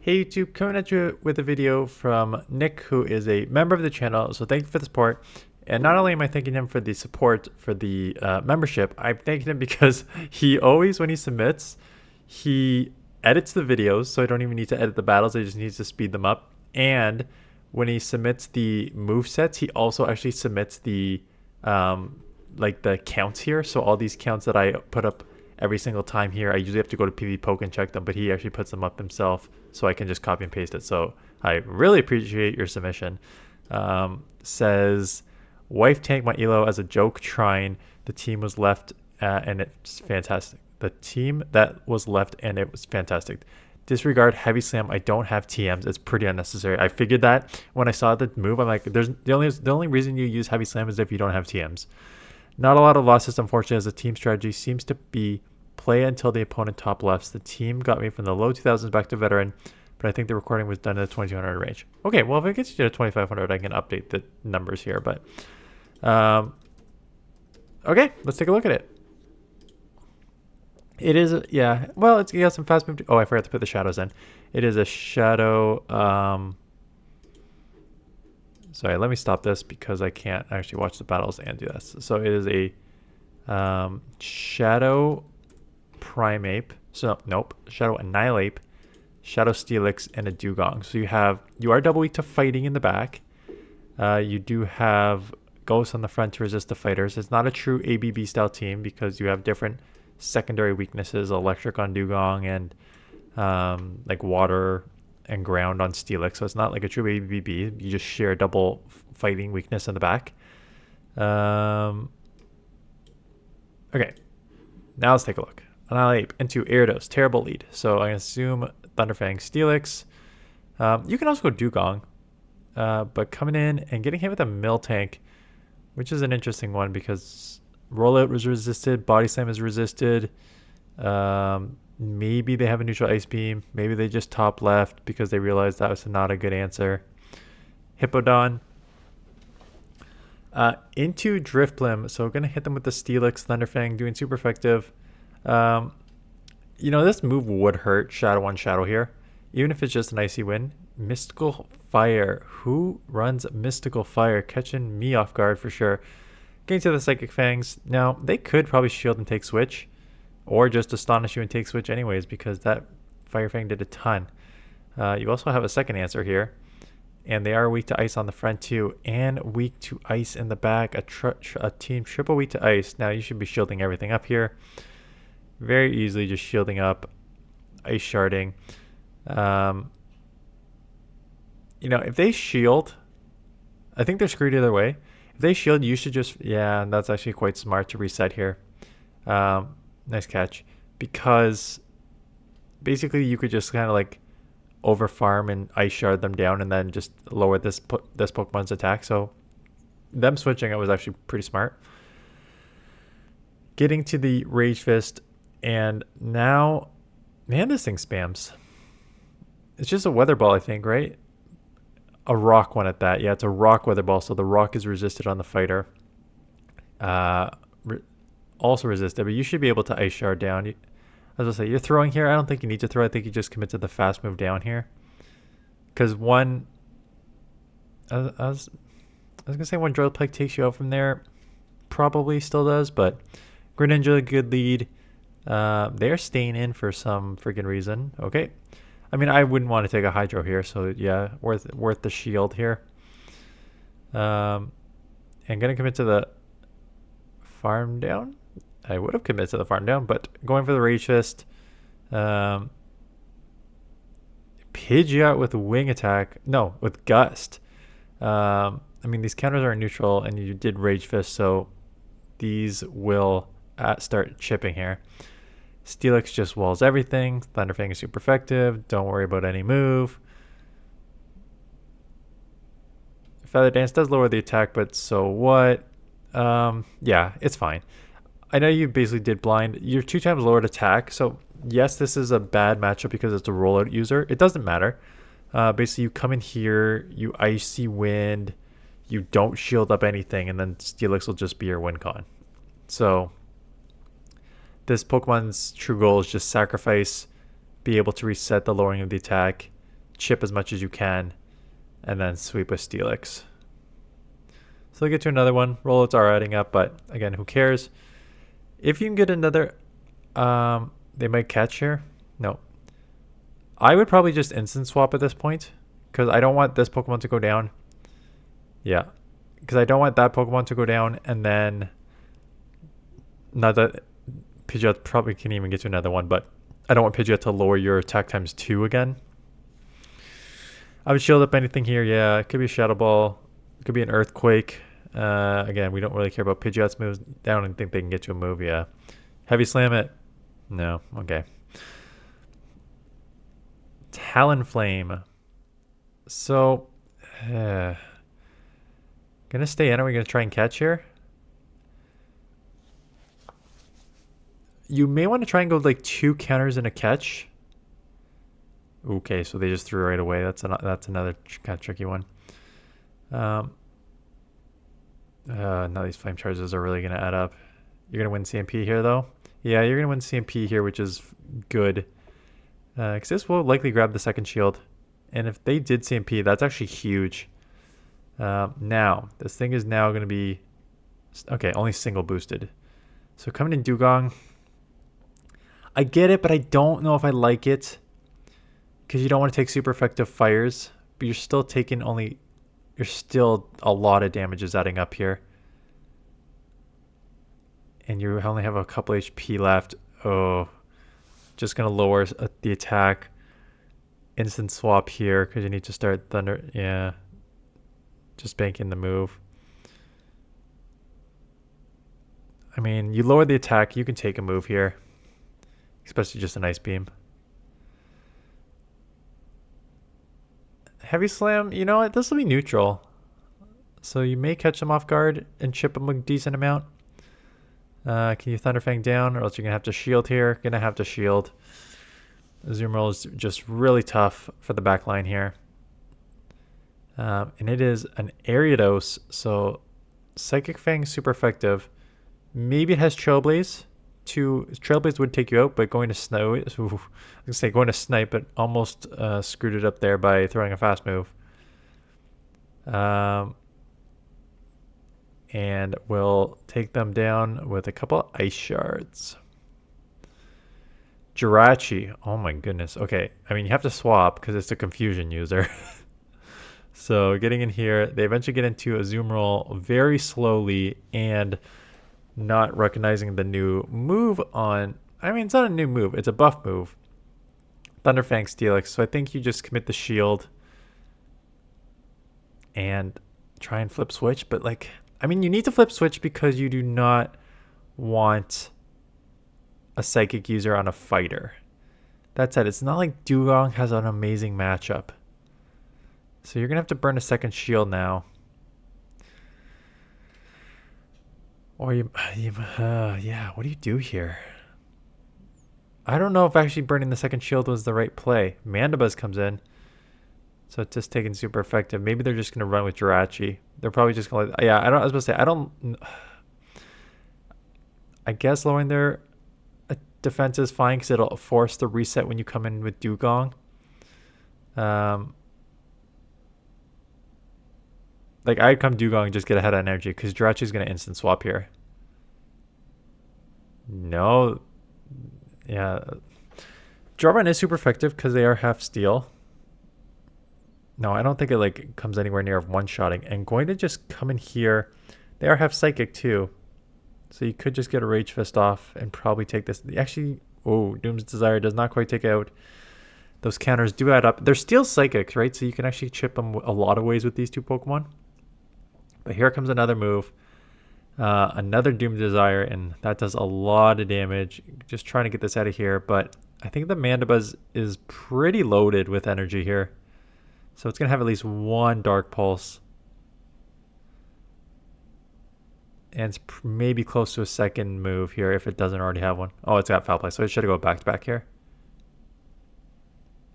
Hey YouTube, coming at you with a video from Nick, who is a member of the channel. So thank you for the support. And not only am I thanking him for the support for the membership, I'm thanking him because he always, when he submits, he edits the videos. So I don't even need to edit the battles. I just need to speed them up. And when he submits the move sets, he also actually submits the like the counts here. So all these counts that I put up every single time here, I usually have to go to PV Poke and check them, but he actually puts them up himself, so I can just copy and paste it. So I really appreciate your submission. Says, wife tanked my elo as a joke trying. The team was left and it's fantastic. The team that was left and it was fantastic. Disregard heavy slam. I don't have TMs. It's pretty unnecessary. I figured that when I saw the move. I'm like, there's the only reason you use heavy slam is if you don't have TMs. Not a lot of losses, unfortunately, as the team strategy seems to be play until the opponent top lefts. The team got me from the low 2000s back to veteran, but I think the recording was done in the 2200 range. Okay, well, if it gets you to 2500, I can update the numbers here, but okay, let's take a look at it. It is, yeah, well, it got some fast move. Oh, I forgot to put the shadows in. It is a shadow, sorry, let me stop this because I can't actually watch the battles and do this. So it is a Shadow Primeape. So, nope. Shadow Annihilate, Shadow Steelix, and a Dewgong. So you are double weak to fighting in the back. You do have Ghosts on the front to resist the fighters. It's not a true ABB style team because you have different secondary weaknesses. Electric on Dewgong and like water and ground on Steelix, so it's not like a true ABB. You just share double fighting weakness in the back. Okay, now let's take a look. Annihilate into Gyarados, terrible lead. So I assume Thunderfang, Steelix. You can also go Dewgong, but coming in and getting hit with a Miltank, which is an interesting one because Rollout was resisted, Body Slam is resisted. Maybe they have a neutral ice beam. Maybe they just top left because they realized that was not a good answer. Hippowdon. Into Drifblim. So we're going to hit them with the Steelix, Thunderfang, doing super effective. You know, this move would hurt Shadow on Shadow here, even if it's just an icy win. Mystical Fire. Who runs Mystical Fire? Catching me off guard for sure. Getting to the Psychic Fangs. Now, they could probably shield and take switch, or just astonish you and take switch anyways, because that Fire Fang did a ton. You also have a second answer here, and they are weak to ice on the front too, and weak to ice in the back. A team triple weak to ice. Now you should be shielding everything up here. Very easily just shielding up, ice sharding. You know, if they shield, I think they're screwed either way. If they shield, you should just, yeah, that's actually quite smart to reset here. Nice catch, because basically you could just kind of like over farm and ice shard them down and then just lower this Pokemon's attack. So them switching it was actually pretty smart. Getting to the Rage Fist, and now, man, this thing spams. It's just a Weather Ball, I think, right? A rock one at that. Yeah, it's a rock Weather Ball, so the rock is resisted on the fighter. Also resisted, but you should be able to ice shard down. As I say, you're throwing here. I don't think you need to throw. I think you just commit to the fast move down here, because one, I was gonna say one Drill Pike takes you out from there, probably still does, but Greninja, good lead. They're staying in for some freaking reason. Okay, I mean, I wouldn't want to take a Hydro here, so yeah, worth the shield here. And gonna commit to the farm down. I would have committed to the farm down, but going for the Rage Fist. Pidgeot with Wing Attack. No, with Gust. I mean, these counters are neutral, and you did Rage Fist, so these will start chipping here. Steelix just walls everything. Thunderfang is super effective. Don't worry about any move. Feather Dance does lower the attack, but so what? Yeah, it's fine. I know you basically did blind. You're 2 times lowered attack, so yes, this is a bad matchup because it's a rollout user. It doesn't matter. Basically, you come in here, you Icy Wind, you don't shield up anything, and then Steelix will just be your win con. So this Pokemon's true goal is just sacrifice, be able to reset the lowering of the attack, chip as much as you can, and then sweep with steelix. So they get to another one. Rollouts are adding up, but again, who cares? If you can get another, they might catch here. No. I would probably just instant swap at this point, because I don't want this Pokemon to go down. Yeah. Because I don't want that Pokemon to go down, and then... Not that Pidgeot probably can even get to another one, but I don't want Pidgeot to lower your attack times 2 again. I would shield up anything here. Yeah, it could be a Shadow Ball. It could be an Earthquake. Again, we don't really care about Pidgeot's moves. I don't even think they can get to a move, yeah. Heavy Slam it? No, okay. Talonflame. So, gonna stay in. Are we gonna try and catch here? You may want to try and go like 2 counters and a catch. Okay, so they just threw right away. That's another kind of tricky one. Now these flame charges are really gonna add up. You're gonna win CMP here though. Yeah, you're gonna win CMP here, which is good. Because this will likely grab the second shield. And if they did CMP, that's actually huge. Now, this thing is now going to be... Okay, only single boosted. So coming in dewgong. I get it, but I don't know if I like it. Because you don't want to take super effective fires. But you're still taking only... You're still a lot of damage is adding up here. And you only have a couple HP left. Oh... Just going to lower the attack. Instant swap here because you need to start Thunder. Yeah. Just banking the move. I mean, you lower the attack. You can take a move here. Especially just an Ice Beam. Heavy Slam. You know what? This will be neutral. So you may catch them off guard and chip them a decent amount. Can you Thunderfang down, or else you're going to have to shield here? Going to have to shield. Azumarill is just really tough for the back line here. And it is an Ariados, so Psychic Fang super effective. Maybe it has Trailblaze. Trailblaze would take you out, but going to Snow... I was going to say going to Snipe, but almost screwed it up there by throwing a fast move. And we'll take them down with a couple Ice Shards. Jirachi. Oh my goodness. Okay. I mean, you have to swap because it's a confusion user. So getting in here, they eventually get into Azumarill very slowly and not recognizing the new move on... I mean, it's not a new move. It's a buff move. Thunderfang Steelix. So I think you just commit the shield and try and flip switch. But like... I mean, you need to flip switch because you do not want a psychic user on a fighter. That said, it's not like dewgong has an amazing matchup. So you're going to have to burn a second shield now. Or yeah, what do you do here? I don't know if actually burning the second shield was the right play. Mandibuzz comes in. So it's just taking super effective. Maybe they're just going to run with Jirachi. They're probably just going to... Yeah, I was about to say, I guess lowering their defense is fine because it'll force the reset when you come in with dewgong. Like, I'd come dewgong and just get ahead of energy because Jirachi's going to instant swap here. No. Yeah. Drawrun is super effective because they are half steel. No, I don't think it like comes anywhere near one-shotting. And going to just come in here. They are half psychic too. So you could just get a Rage Fist off and probably take this. Actually, oh, Doom's Desire does not quite take out. Those counters do add up. They're still psychics, right? So you can actually chip them a lot of ways with these two Pokemon. But here comes another move. Another Doom Desire, and that does a lot of damage. Just trying to get this out of here. But I think the Mandibuzz is pretty loaded with energy here. So it's going to have at least one Dark Pulse. And it's maybe close to a second move here if it doesn't already have one. Oh, it's got Foul Play, so it should go back to back here.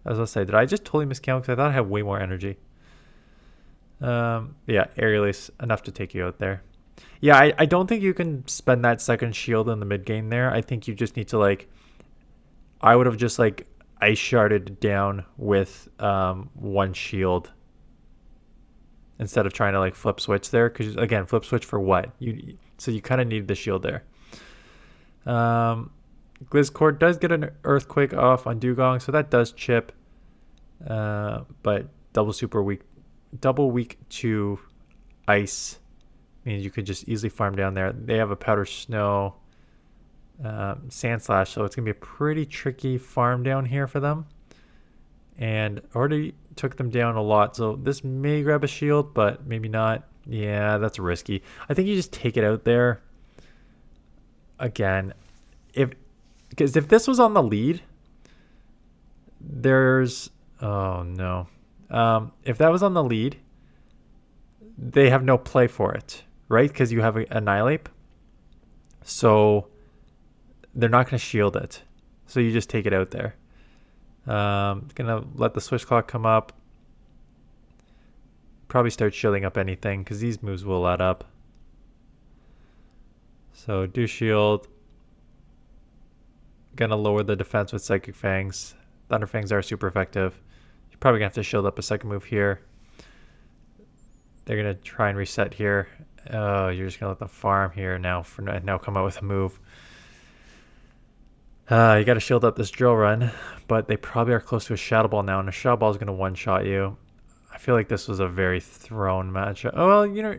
I was going to say, did I just totally miscount? Because I thought I had way more energy. Yeah, Aerial Ace, enough to take you out there. Yeah, I don't think you can spend that second shield in the mid game there. I think you just need to, like... I would have just, like... ice sharded down with one shield instead of trying to like flip switch there, because again, flip switch for what? So you kind of need the shield there. Glizzcord does get an earthquake off on dewgong, so that does chip, but double weak to ice means you could just easily farm down there. They have a powder snow, sand slash, so it's gonna be a pretty tricky farm down here for them, and already took them down a lot, so this may grab a shield but maybe not. Yeah, that's risky. I think you just take it out there again, because if this was on the lead, there's oh no, if that was on the lead, they have no play for it, right? Because you have an Annihilate, so they're not going to shield it, so you just take it out there. Gonna let the switch clock come up, probably start shielding up anything because these moves will add up. So do shield, gonna lower the defense with Psychic Fangs. Thunder Fangs are super effective. You're probably gonna have to shield up a second move here. They're gonna try and reset here. Oh, you're just gonna let them farm here now now come out with a move. You got to shield up this drill run, but they probably are close to a Shadow Ball now, and a Shadow Ball is going to one-shot you. I feel like this was a very thrown matchup. Oh, well, you know...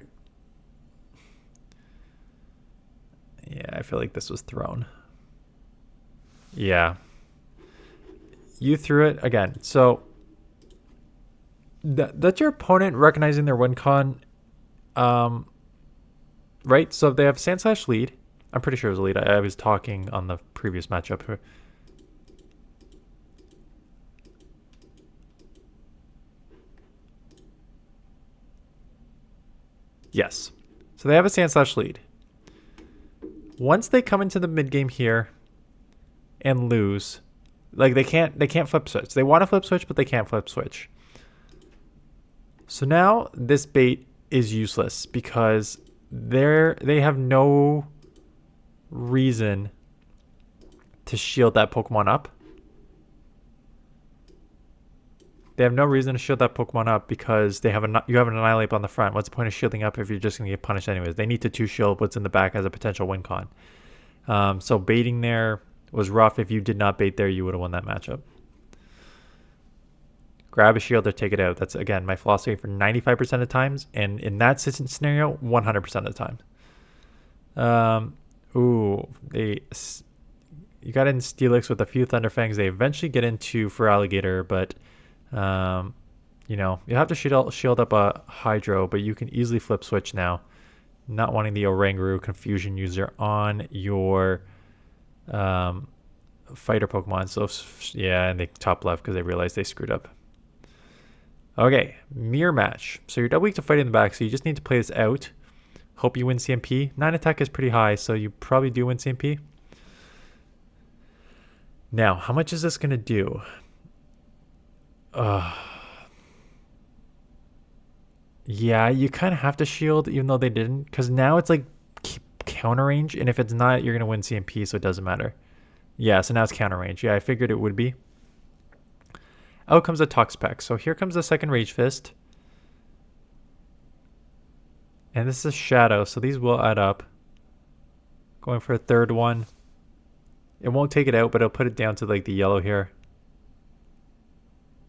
Yeah, I feel like this was thrown. Yeah. You threw it again. So, that's your opponent recognizing their win con. Right? So, if they have Sand Slash lead... I'm pretty sure it was a lead. I was talking on the previous matchup. Yes. So they have a Sand Slash lead. Once they come into the mid game here and lose, like they can't flip switch. They want to flip switch, but they can't flip switch. So now this bait is useless because they have no reason to shield that Pokemon up. They have no reason to shield that Pokemon up because you have an Annihilate on the front. What's the point of shielding up if you're just going to get punished anyways? They need to 2-shield what's in the back as a potential win con. So baiting there was rough. If you did not bait there, you would have won that matchup. Grab a shield or take it out. That's, again, my philosophy for 95% of times. And in that scenario, 100% of the time. Ooh, you got in Steelix with a few Thunder Fangs. They eventually get into for Alligator, but you know, you have to shield up a Hydro, but you can easily flip switch now. Not wanting the Oranguru Confusion user on your fighter Pokemon. So yeah, and they top left because they realized they screwed up. Okay, mirror match. So you're double weak to fight in the back, so you just need to play this out. Hope you win CMP. 9 attack is pretty high, so you probably do win CMP. Now, how much is this going to do? Yeah, you kind of have to shield, even though they didn't. Because now it's like counter range, and if it's not, you're going to win CMP, so it doesn't matter. Yeah, so now it's counter range. Yeah, I figured it would be. Out comes a Toxpack. So here comes the second Rage Fist. And this is a Shadow, so these will add up. Going for a third one. It won't take it out, but it'll put it down to like the yellow here.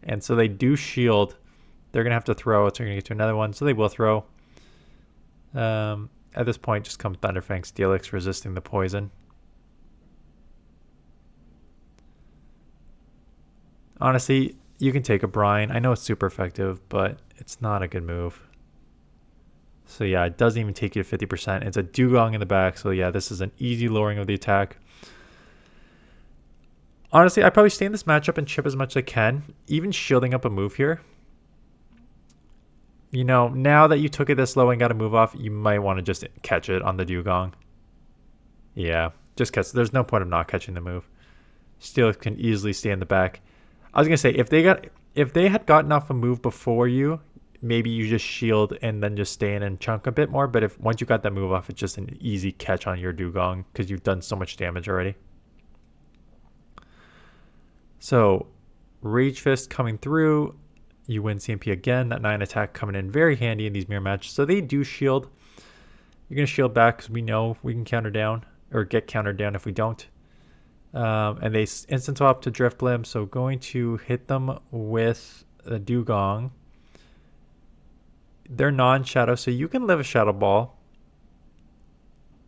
And so they do shield. They're going to have to throw it, so they're going to get to another one. So they will throw. At this point, just come Thunderfang, Steelix, resisting the poison. Honestly, you can take a Brine. I know it's super effective, but it's not a good move. So yeah, it doesn't even take you to 50%. It's a dewgong in the back. So yeah, this is an easy lowering of the attack. Honestly, I probably stay in this matchup and chip as much as I can. Even shielding up a move here. You know, now that you took it this low and got a move off, you might want to just catch it on the dewgong. Yeah, just catch. There's no point of not catching the move. Steelix can easily stay in the back. I was going to say, if they had gotten off a move before you, maybe you just shield and then just stay in and chunk a bit more. But if once you got that move off, it's just an easy catch on your dewgong because you've done so much damage already. So Rage Fist coming through. You win CMP again. That 9 attack coming in very handy in these mirror matches. So they do shield. You're going to shield back because we know we can counter down or get countered down if we don't. And they instant swap to Drifblim. So going to hit them with the dewgong. They're non-shadow, so you can live a shadow ball.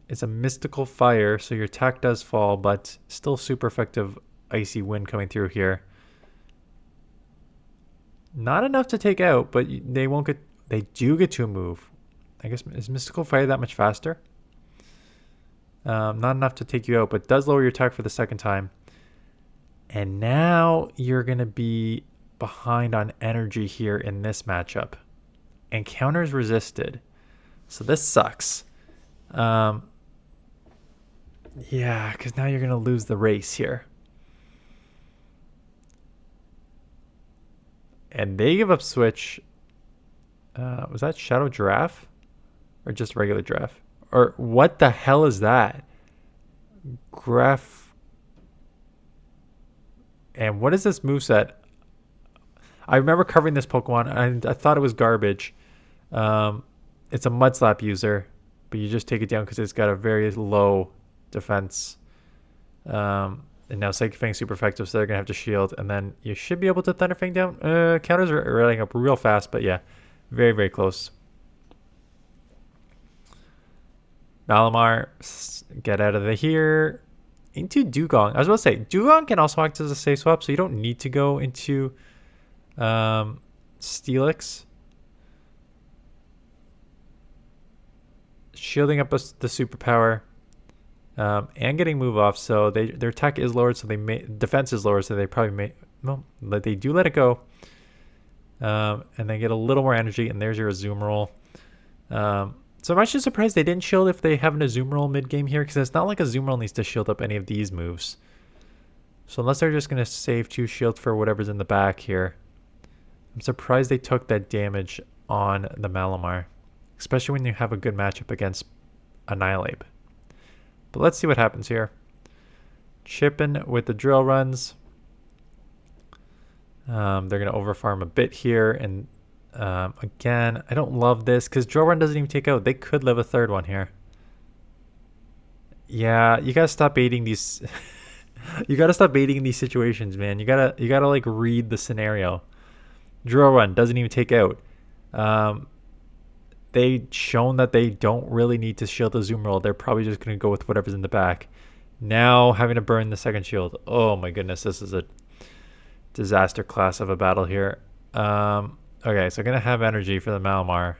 It's a mystical fire, so your attack does fall, but still super effective icy wind coming through here. Not enough to take out, but they won't get. They do get to a move. I guess, is mystical fire that much faster? Not enough to take you out, but does lower your attack for the second time. And now you're gonna be behind on energy here in this matchup, and counters resisted. So this sucks. Yeah, because now you're going to lose the race here. And they give up switch. Was that Shadow Giraffe? Or just regular Giraffe? Or what the hell is that? Graph. And what is this moveset? I remember covering this Pokemon and I thought it was garbage. It's a Mud Slap user, but you just take it down because it's got a very low defense. And now Psychic Fang super effective, so they're gonna have to shield, and then you should be able to Thunder Fang down. Counters are running up real fast, but yeah, very, very close. Malamar, get out of here. Into Dewgong. I was about to say, Dewgong can also act as a safe swap, so you don't need to go into Steelix. Shielding up the superpower. And getting move off, so their attack is lowered, so defense is lower, so they probably they do let it go, and they get a little more energy, and there's your Azumarill. So I'm actually surprised they didn't shield if they have an Azumarill mid game here, because it's not like Azumarill needs to shield up any of these moves. So unless they're just gonna save 2 shield for whatever's in the back here, I'm surprised they took that damage on the Malamar, especially when you have a good matchup against Annihilate. But let's see what happens here. Chipping with the drill runs. They're going to overfarm a bit here. And again, I don't love this because drill run doesn't even take out. They could live a third one here. Yeah, you got to stop baiting these. You got to stop baiting these situations, man. You got to like read the scenario. Drill run doesn't even take out. They've shown that they don't really need to shield the Azumarill. They're probably just going to go with whatever's in the back. Now having to burn the second shield. Oh my goodness, this is a disaster class of a battle here. Okay, so going to have energy for the Malamar.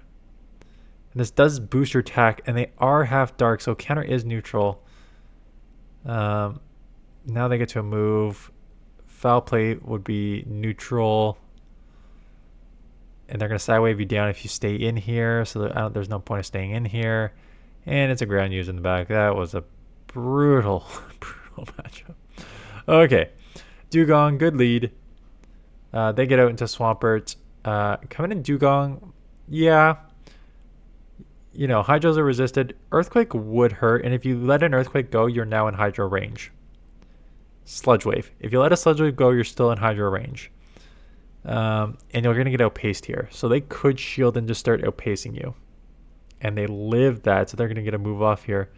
And this does boost your attack, and they are half dark, so counter is neutral. Now they get to a move. Foul play would be neutral. And they're going to side wave you down if you stay in here. So there's no point of staying in here. And it's a ground use in the back. That was a brutal, brutal matchup. Okay. Dewgong, good lead. They get out into Swampert. Coming in Dewgong, yeah. You know, Hydros are resisted. Earthquake would hurt. And if you let an Earthquake go, you're now in Hydro range. Sludge Wave. If you let a Sludge Wave go, you're still in Hydro range. And you're going to get outpaced here. So they could shield and just start outpacing you. And they live that, so they're going to get a move off here.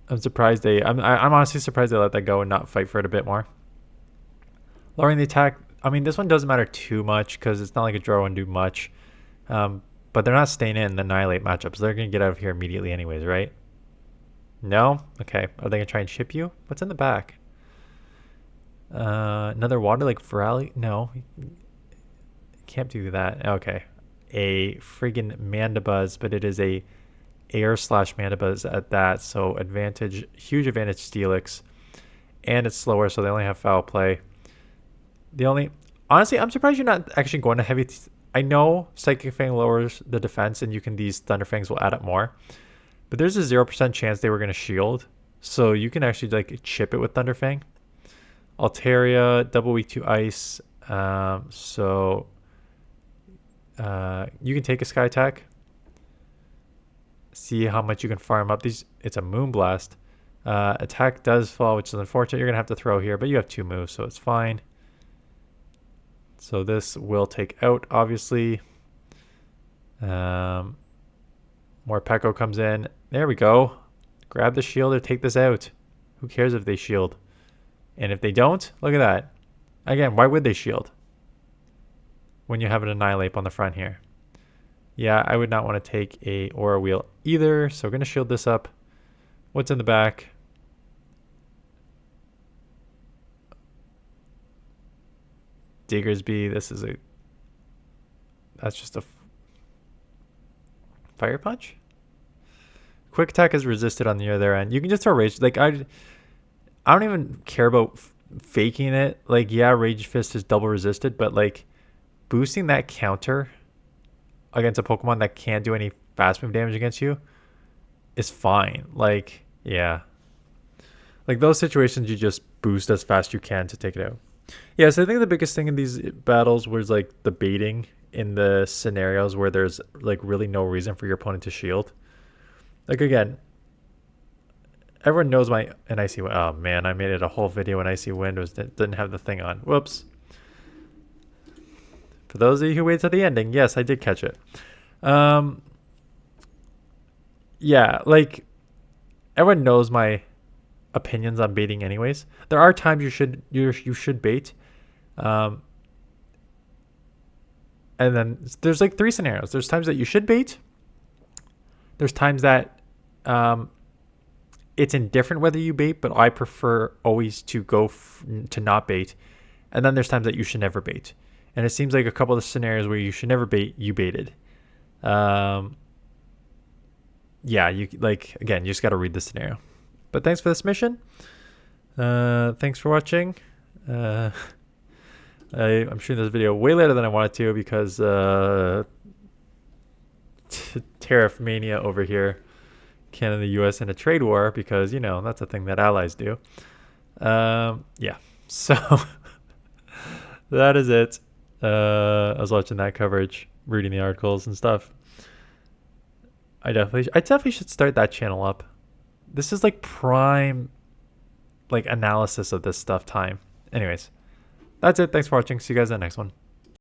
I'm surprised I'm honestly surprised they let that go and not fight for it a bit more. Lowering the attack. I mean, this one doesn't matter too much because it's not like a draw won't do much. But they're not staying in the Annihilate matchup, so they're going to get out of here immediately anyways, right? No? Okay. Are they going to try and ship you? What's in the back? Another water like Ferali? No. Can't do that. Okay. A friggin' Mandibuzz, but it is a air/Mandibuzz at that. So advantage, huge advantage Steelix. And it's slower, so they only have foul play. Honestly, I'm surprised you're not actually going to heavy. I know Psychic Fang lowers the defense and these Thunder Fangs will add up more. But there's a 0% chance they were going to shield. So you can actually like chip it with Thunder Fang. Altaria, double weak to ice. You can take a Sky Attack. see how much you can farm up these. It's a Moonblast. Attack does fall, which is unfortunate. You're going to have to throw here, but you have 2 moves, so it's fine. So this will take out, obviously. More Peko comes in. There we go. Grab the shield or take this out. Who cares if they shield? And if they don't, look at that. Again, why would they shield when you have an Annihilate on the front here? Yeah, I would not want to take a Aura Wheel either, so we're going to shield this up. What's in the back? Diggersby, this is a... That's just a... Fire Punch? Quick Attack is resisted on the other end. You can just throw Rage. Like, I don't even care about faking it. Like, yeah, Rage Fist is double resisted, but, like, boosting that counter against a Pokemon that can't do any fast move damage against you is fine. Like, yeah. Like, those situations, you just boost as fast as you can to take it out. Yeah, so I think the biggest thing in these battles was, like, the baiting in the scenarios where there's, like, really no reason for your opponent to shield. Like, again, everyone knows my... And Icy Wind. Oh, man, I made it a whole video when Icy Wind didn't have the thing on. Whoops. For those of you who wait till the ending, yes, I did catch it. Yeah, like, everyone knows my opinions on baiting anyways. There are times you should bait. And then there's like 3 scenarios. There's times that you should bait. There's times that it's indifferent whether you bait, but I prefer always to go to not bait. And then there's times that you should never bait. And it seems like a couple of scenarios where you should never bait, you baited. Yeah, you like, again, you just got to read the scenario. But thanks for this mission. Thanks for watching. I'm shooting this video way later than I wanted to because tariff mania over here. Canada and the US in a trade war because, you know, that's a thing that allies do. Yeah, so that is it. I was watching that coverage, reading the articles and stuff. I definitely should start that channel up. This is like prime, like, analysis of this stuff time. Anyways, that's it. Thanks for watching. See you guys in the next one.